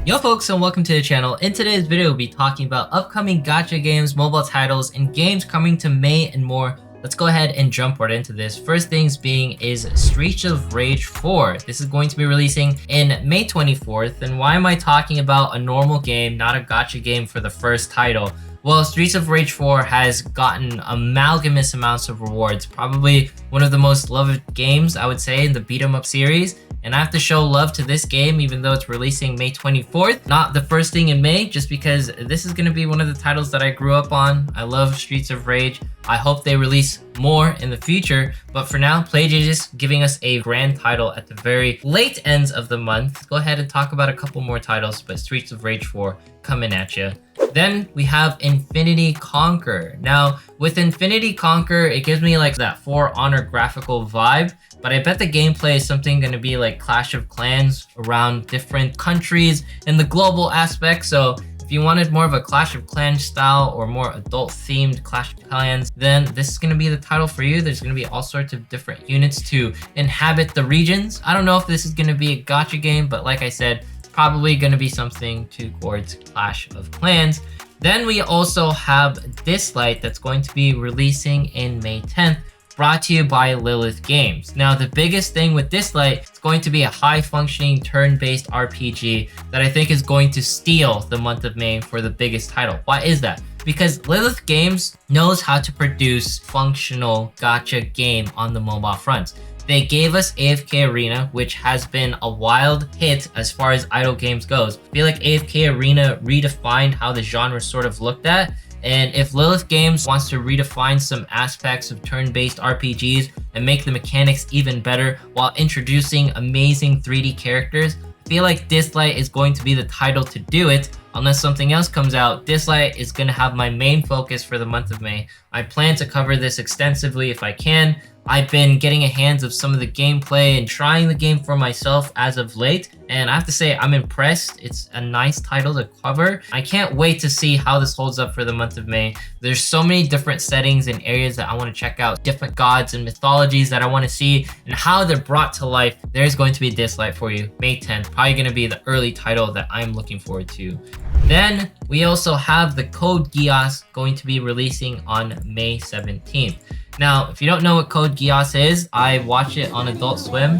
Yo folks, and welcome to the channel. In today's video, we'll be talking about upcoming Gacha Games, mobile titles, and games coming to May and more. Let's go ahead and jump right into this. First things being is Streets of Rage 4. This is going to be releasing in May 24th. And why am I talking about a normal game, not a gacha game for the first title? Well, Streets of Rage 4 has gotten amalgamous amounts of rewards. Probably one of the most loved games, I would say, in the beat 'em up series. And I have to show love to this game even though it's releasing May 24th. Not the first thing in May, just because this is going to be one of the titles that I grew up on. I love Streets of Rage. I hope they release more in the future. But for now, Playable is just giving us a grand title at the very late ends of the month. Let's go ahead and talk about a couple more titles, but Streets of Rage 4 coming at you. Then we have Infinity Conquer. Now, with Infinity Conquer, it gives me like that For Honor graphical vibe, but I bet the gameplay is something going to be like Clash of Clans around different countries in the global aspect. So if you wanted more of a Clash of Clans style or more adult themed Clash of Clans, then this is going to be the title for you. There's going to be all sorts of different units to inhabit the regions. I don't know if this is going to be a gacha game, but like I said, probably going to be something towards Clash of Clans. Then we also have Dislight that's going to be releasing in May 10th, brought to you by Lilith Games. Now, the biggest thing with Dislight is going to be a high-functioning turn-based RPG that I think is going to steal the month of May for the biggest title. Why is that? Because Lilith Games knows how to produce functional gacha game on the mobile front. They gave us AFK Arena, which has been a wild hit as far as idle games goes. I feel like AFK Arena redefined how the genre sort of looked at. And if Lilith Games wants to redefine some aspects of turn-based RPGs and make the mechanics even better while introducing amazing 3D characters, I feel like Dislight is going to be the title to do it. Unless something else comes out, Dislight is going to have my main focus for the month of May. I plan to cover this extensively if I can. I've been getting a hands of some of the gameplay and trying the game for myself as of late, and I have to say I'm impressed. It's a nice title to cover. I can't wait to see how this holds up for the month of May. There's so many different settings and areas that I want to check out, different gods and mythologies that I want to see and how they're brought to life. There's going to be Dislight for you, May 10th. Probably going to be the early title that I'm looking forward to. Then we also have the Code Geass going to be releasing on May 17th. Now, if you don't know what Code Geass is, I watch it on Adult Swim.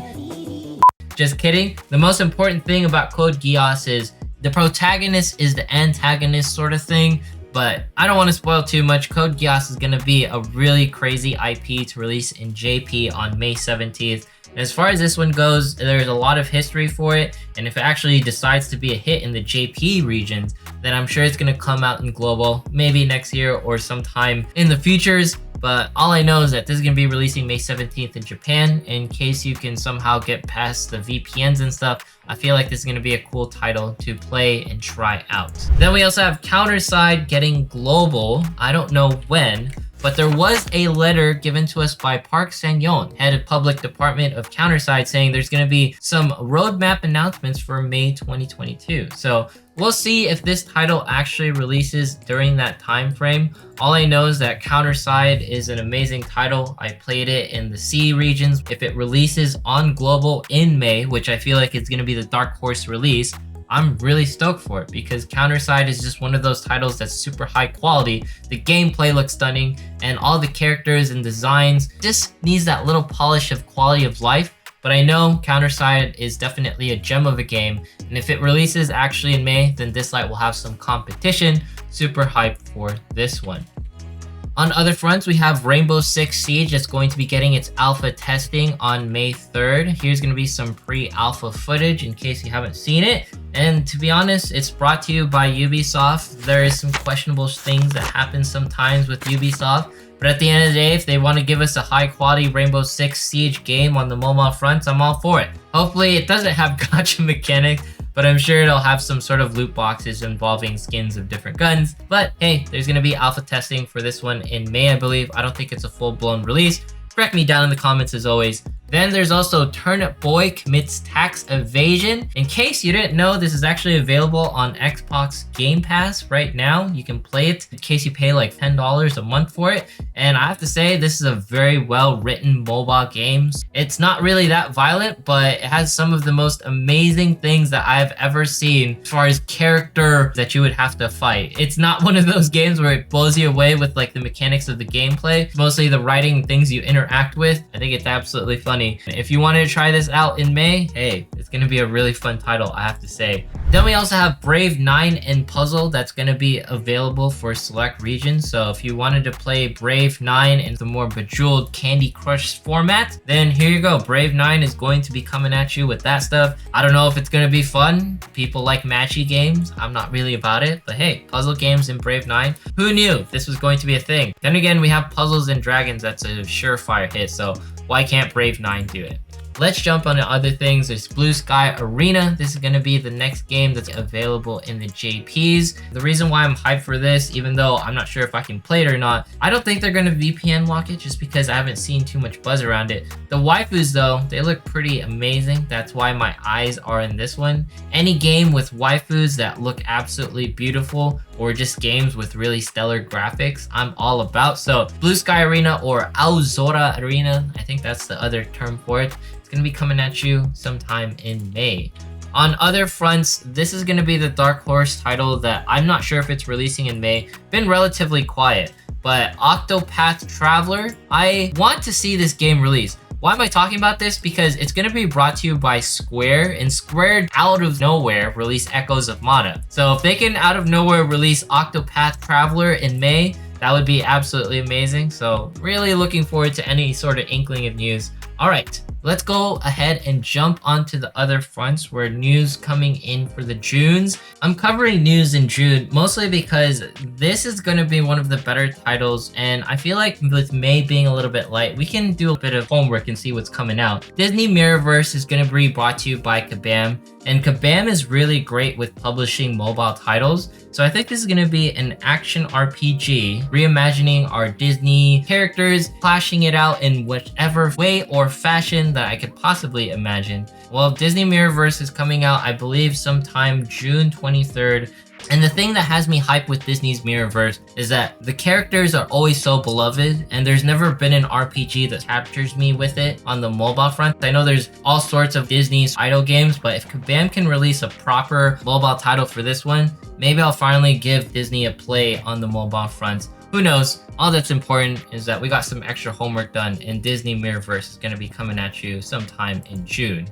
Just kidding. The most important thing about Code Geass is the protagonist is the antagonist sort of thing, but I don't want to spoil too much. Code Geass is going to be a really crazy IP to release in JP on May 17th. And as far as this one goes, there's a lot of history for it, and if it actually decides to be a hit in the JP regions, then I'm sure it's going to come out in global, maybe next year or sometime in the futures. But all I know is that this is going to be releasing May 17th in Japan. In case you can somehow get past the VPNs and stuff, I feel like this is going to be a cool title to play and try out. Then we also have Counterside getting global. I don't know when, but there was a letter given to us by Park Sang-yeon, head of public department of Counterside, saying there's going to be some roadmap announcements for May 2022. So we'll see if this title actually releases during that time frame. All I know is that Counterside is an amazing title. I played it in the C regions. If it releases on global in May, which I feel like it's going to be the dark horse release, I'm really stoked for it because Counterside is just one of those titles that's super high quality. The gameplay looks stunning and all the characters and designs just needs that little polish of quality of life. But I know Counterside is definitely a gem of a game, and if it releases actually in May, then Dislight will have some competition. Super hyped for this one. On other fronts, we have Rainbow Six Siege that's going to be getting its alpha testing on May 3rd. Here's going to be some pre-alpha footage in case you haven't seen it. And to be honest, it's brought to you by Ubisoft. There is some questionable things that happen sometimes with Ubisoft. But at the end of the day, if they want to give us a high-quality Rainbow Six Siege game on the mobile fronts, I'm all for it. Hopefully, it doesn't have gacha mechanics, but I'm sure it'll have some sort of loot boxes involving skins of different guns. But hey, there's going to be alpha testing for this one in May, I believe. I don't think it's a full-blown release. Correct me down in the comments as always. Then there's also Turnip Boy Commits Tax Evasion. In case you didn't know, this is actually available on Xbox Game Pass right now. You can play it in case you pay like $10 a month for it. And I have to say, this is a very well written mobile game. It's not really that violent, but it has some of the most amazing things that I've ever seen as far as character that you would have to fight. It's not one of those games where it blows you away with like the mechanics of the gameplay. It's mostly the writing and things you interact with. I think it's absolutely funny. If you wanted to try this out in May, hey, it's gonna be a really fun title, I have to say. Then we also have Brave 9 and Puzzle that's gonna be available for select regions. So if you wanted to play Brave 9 in the more bejeweled Candy Crush format, then here you go. Brave 9 is going to be coming at you with that stuff. I don't know if it's gonna be fun. People like matchy games. I'm not really about it, but hey, puzzle games in Brave 9. Who knew this was going to be a thing? Then again, we have Puzzles and Dragons. That's a surefire hit. So why can't Brave 9 do it? Let's jump on to other things. There's Blue Sky Arena. This is going to be the next game that's available in the JPs. The reason why I'm hyped for this, even though I'm not sure if I can play it or not, I don't think they're going to VPN lock it just because I haven't seen too much buzz around it. The waifus though, they look pretty amazing. That's why my eyes are in this one. Any game with waifus that look absolutely beautiful or just games with really stellar graphics, I'm all about. So Blue Sky Arena or Aozora Arena, I think that's the other term for it. It's gonna be coming at you sometime in May. On other fronts, this is gonna be the Dark Horse title that I'm not sure if it's releasing in May. Been relatively quiet, but Octopath Traveler, I want to see this game release. Why am I talking about this? Because it's going to be brought to you by Square, and Square out of nowhere released Echoes of Mana. So if they can out of nowhere release Octopath Traveler in May, that would be absolutely amazing. So really looking forward to any sort of inkling of news. All right, let's go ahead and jump onto the other fronts where news coming in for the Junes. I'm covering news in June mostly because this is going to be one of the better titles, and I feel like with May being a little bit light, we can do a bit of homework and see what's coming out. Disney Mirrorverse is going to be brought to you by Kabam, and Kabam is really great with publishing mobile titles. So I think this is going to be an action RPG, reimagining our Disney characters, flashing it out in whichever way or fashion that I could possibly imagine. Well, Disney Mirrorverse is coming out, I believe, sometime June 23rd. And the thing that has me hyped with Disney's Mirrorverse is that the characters are always so beloved, and there's never been an RPG that captures me with it on the mobile front. I know there's all sorts of Disney's idle games, but if Kabam can release a proper mobile title for this one, maybe I'll finally give Disney a play on the mobile front. Who knows? All that's important is that we got some extra homework done, and Disney Mirrorverse is going to be coming at you sometime in June.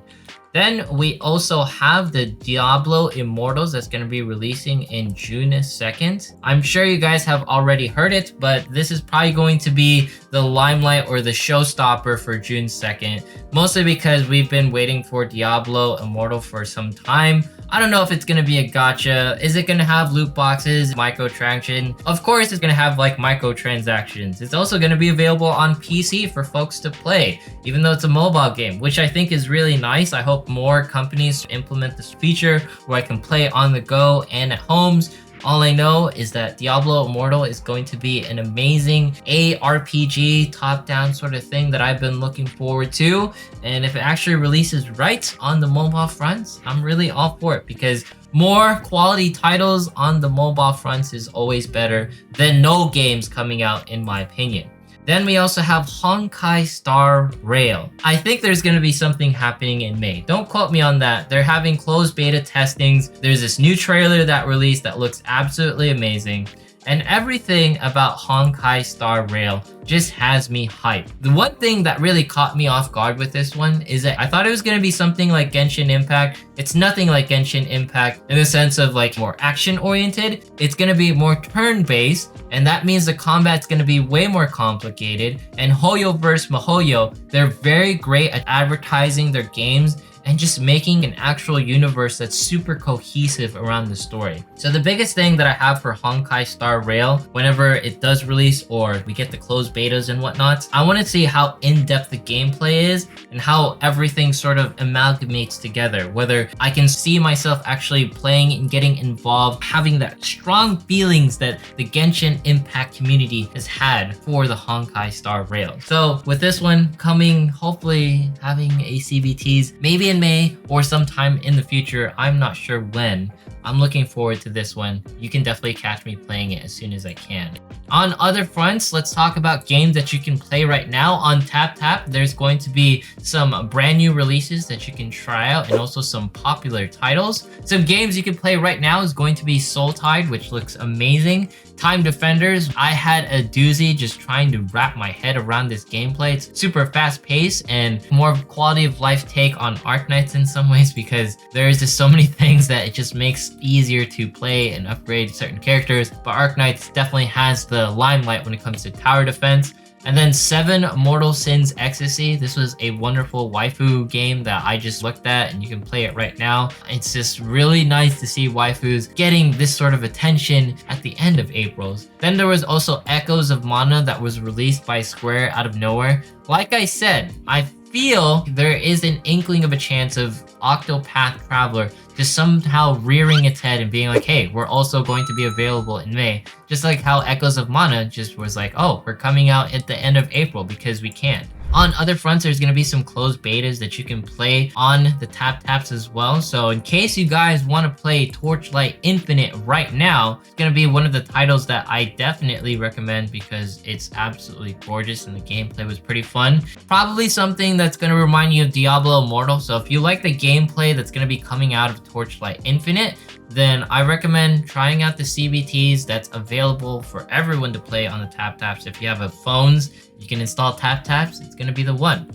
Then we also have the Diablo Immortals that's going to be releasing in June 2nd. I'm sure you guys have already heard it, but this is probably going to be the limelight or the showstopper for June 2nd, mostly because we've been waiting for Diablo Immortal for some time. I don't know if it's going to be a gacha. Is it going to have loot boxes, microtransaction? Of course it's going to have like microtransactions. It's also going to be available on PC for folks to play, even though it's a mobile game, which I think is really nice. I hope more companies implement this feature where I can play on the go and at homes. All I know is that Diablo Immortal is going to be an amazing ARPG top-down sort of thing that I've been looking forward to. And if it actually releases right on the mobile fronts, I'm really all for it, because more quality titles on the mobile fronts is always better than no games coming out, in my opinion. Then we also have Honkai Star Rail. I think there's going to be something happening in May. Don't quote me on that. They're having closed beta testings. There's this new trailer that released that looks absolutely amazing. And everything about Honkai Star Rail just has me hyped. The one thing that really caught me off guard with this one is that I thought it was going to be something like Genshin Impact. It's nothing like Genshin Impact in the sense of like more action oriented. It's going to be more turn-based, and that means the combat's going to be way more complicated. And Hoyo vs. Mihoyo, they're very great at advertising their games and just making an actual universe that's super cohesive around the story. So the biggest thing that I have for Honkai Star Rail, whenever it does release or we get the closed betas and whatnot. I want to see how in-depth the gameplay is and how everything sort of amalgamates together, whether I can see myself actually playing and getting involved, having that strong feelings that the Genshin Impact community has had for the Honkai Star Rail. So with this one coming, hopefully having a CBTs maybe in May or sometime in the future, I'm not sure when. I'm looking forward to this one. You can definitely catch me playing it as soon as I can. On other fronts, let's talk about games that you can play right now on TapTap. There's going to be some brand new releases that you can try out and also some popular titles. Some games you can play right now is going to be Soul Tide, which looks amazing. Time Defenders, I had a doozy just trying to wrap my head around this gameplay. It's super fast paced and more quality of life take on Arknights in some ways, because there's just so many things that it just makes easier to play and upgrade certain characters. But Arknights definitely has the limelight when it comes to tower defense. And then 7 Mortal Sins Ecstasy. This was a wonderful waifu game that I just looked at, and you can play it right now. It's just really nice to see waifus getting this sort of attention at the end of April's. Then there was also Echoes of Mana that was released by Square out of nowhere. Like I said, I feel there is an inkling of a chance of Octopath Traveler just somehow rearing its head and being like, hey, we're also going to be available in May. Just like how Echoes of Mana just was like, oh, we're coming out at the end of April because we can. On other fronts, there's going to be some closed betas that you can play on the TapTaps as well. So in case you guys want to play Torchlight Infinite right now, it's going to be one of the titles that I definitely recommend because it's absolutely gorgeous and the gameplay was pretty fun. Probably something that's going to remind you of Diablo Immortal. So if you like the gameplay that's going to be coming out of Torchlight Infinite, then I recommend trying out the CBTs that's available for everyone to play on the TapTaps. If you have phones, you can install TapTaps, it's going to be the one.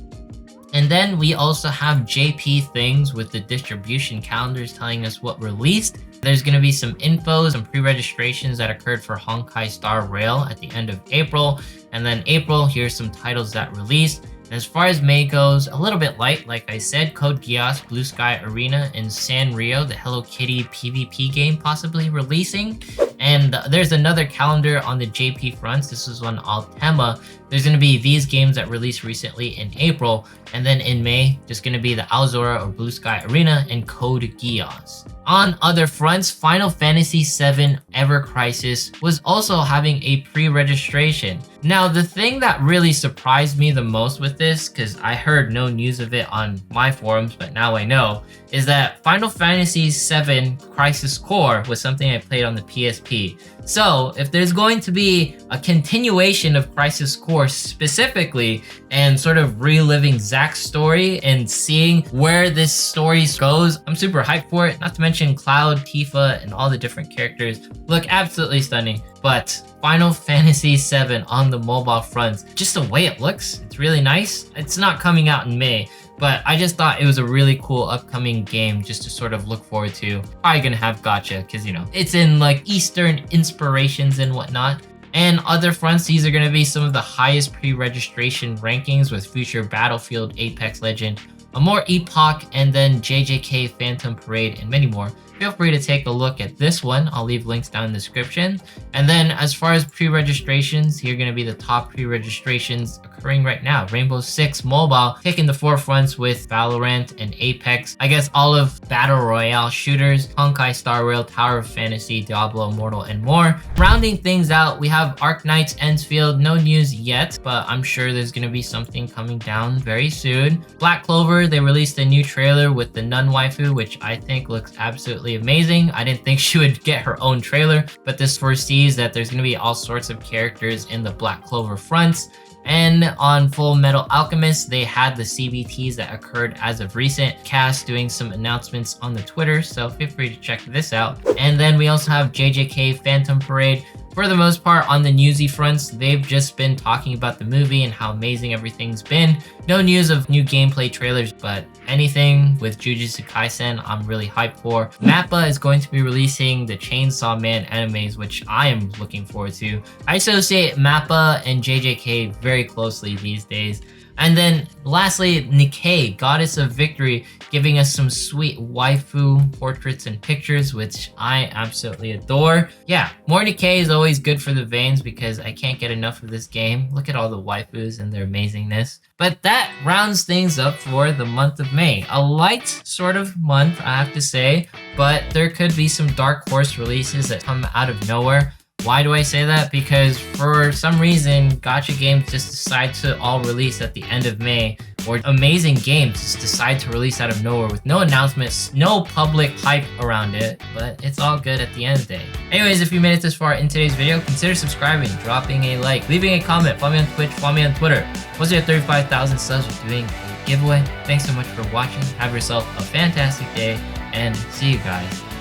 And then we also have JP things with the distribution calendars telling us what released. There's going to be some infos and pre-registrations that occurred for Honkai Star Rail at the end of April. And then April, here's some titles that released. As far as May goes, a little bit light, like I said, Code Geass, Blue Sky Arena, and Sanrio, the Hello Kitty PvP game possibly releasing. And there's another calendar on the JP fronts. This is on Altema. There's going to be these games that released recently in April. And then in May, just going to be the Alzora or Blue Sky Arena and Code Geass. On other fronts, Final Fantasy VII Ever Crisis was also having a pre-registration. Now, the thing that really surprised me the most with this, because I heard no news of it on my forums, but now I know, is that Final Fantasy VII Crisis Core was something I played on the PSP. So, if there's going to be a continuation of Crisis Core specifically, and sort of reliving Zack's story and seeing where this story goes, I'm super hyped for it. Not to mention Cloud, Tifa, and all the different characters look absolutely stunning. But Final Fantasy VII on the mobile fronts, just the way it looks, it's really nice. It's not coming out in May, but I just thought it was a really cool upcoming game just to sort of look forward to. Probably gonna have gacha, because you know, it's in like Eastern inspirations and whatnot. And other fronts, these are going to be some of the highest pre-registration rankings with Future Battlefield, Apex Legend, Amor Epoch, and then JJK Phantom Parade, and many more. Feel free to take a look at this one. I'll leave links down in the description. And then as far as pre-registrations, here are going to be the top pre-registrations occurring right now. Rainbow Six Mobile taking the forefronts with Valorant and Apex. I guess all of Battle Royale shooters, Honkai Star Rail, Tower of Fantasy, Diablo Immortal, and more. Rounding things out, we have Arknights Ensfield. No news yet, but I'm sure there's going to be something coming down very soon. Black Clover, they released a new trailer with the Nun Waifu, which I think looks absolutely amazing. I didn't think she would get her own trailer, but this foresees that there's going to be all sorts of characters in the Black Clover fronts. And on Full Metal Alchemist, they had the CBTs that occurred as of recent. Cast doing some announcements on the Twitter, so feel free to check this out. And then we also have JJK Phantom Parade. For the most part, on the newsy fronts, they've just been talking about the movie and how amazing everything's been. No news of new gameplay trailers, but anything with Jujutsu Kaisen, I'm really hyped for. Mappa is going to be releasing the Chainsaw Man animes, which I am looking forward to. I associate Mappa and JJK very closely these days. And then lastly, Nikkei, Goddess of Victory, giving us some sweet waifu portraits and pictures, which I absolutely adore. Yeah, more Nikkei is always good for the veins because I can't get enough of this game. Look at all the waifus and their amazingness. But that rounds things up for the month of May. A light sort of month, I have to say, but there could be some dark horse releases that come out of nowhere. Why do I say that? Because for some reason, Gacha Games just decide to all release at the end of May, or amazing games just decide to release out of nowhere with no announcements, no public hype around it, but it's all good at the end of the day. Anyways, if you made it this far in today's video, consider subscribing, dropping a like, leaving a comment, follow me on Twitch, follow me on Twitter. Once you have 35,000 subs, we're doing a giveaway. Thanks so much for watching. Have yourself a fantastic day, and see you guys